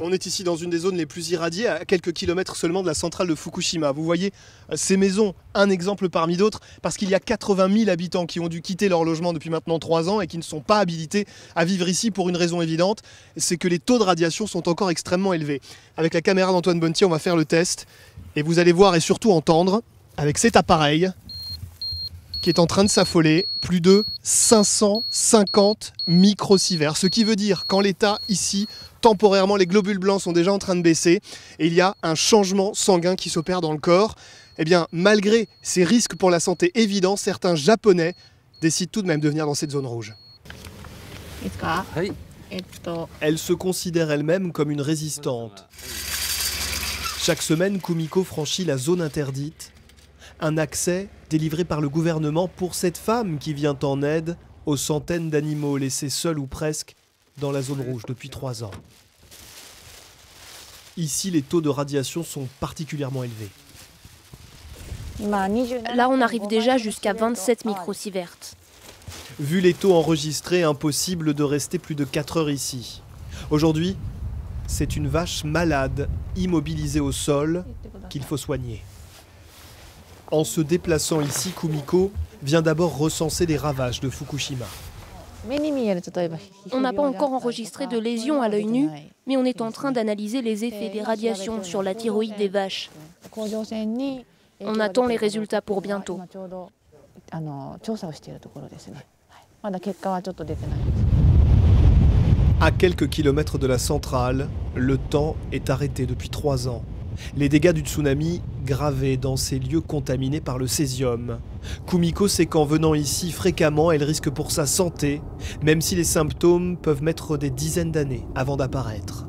On est ici dans une des zones les plus irradiées, à quelques kilomètres seulement de la centrale de Fukushima. Vous voyez ces maisons, un exemple parmi d'autres, parce qu'il y a 80 000 habitants qui ont dû quitter leur logement depuis maintenant 3 ans et qui ne sont pas habilités à vivre ici pour une raison évidente, c'est que les taux de radiation sont encore extrêmement élevés. Avec la caméra d'Antoine Bontier, on va faire le test et vous allez voir et surtout entendre, avec cet appareil qui est en train de s'affoler, plus de 550 microsieverts. Ce qui veut dire qu'en l'état ici, temporairement, les globules blancs sont déjà en train de baisser et il y a un changement sanguin qui s'opère dans le corps. Eh bien, malgré ces risques pour la santé évidents, certains Japonais décident tout de même de venir dans cette zone rouge. Elle se considère elle-même comme une résistante. Chaque semaine, Kumiko franchit la zone interdite. Un accès délivré par le gouvernement pour cette femme qui vient en aide aux centaines d'animaux laissés seuls ou presque dans la zone rouge depuis 3 ans. Ici, les taux de radiation sont particulièrement élevés. Là, on arrive déjà jusqu'à 27 microsieverts. Vu les taux enregistrés, impossible de rester plus de 4 heures ici. Aujourd'hui, c'est une vache malade, immobilisée au sol, qu'il faut soigner. En se déplaçant ici, Kumiko vient d'abord recenser les ravages de Fukushima. On n'a pas encore enregistré de lésions à l'œil nu, mais on est en train d'analyser les effets des radiations sur la thyroïde des vaches. On attend les résultats pour bientôt. À quelques kilomètres de la centrale, le temps est arrêté depuis 3 ans. Les dégâts du tsunami gravés dans ces lieux contaminés par le césium. Kumiko sait qu'en venant ici fréquemment, elle risque pour sa santé, même si les symptômes peuvent mettre des dizaines d'années avant d'apparaître.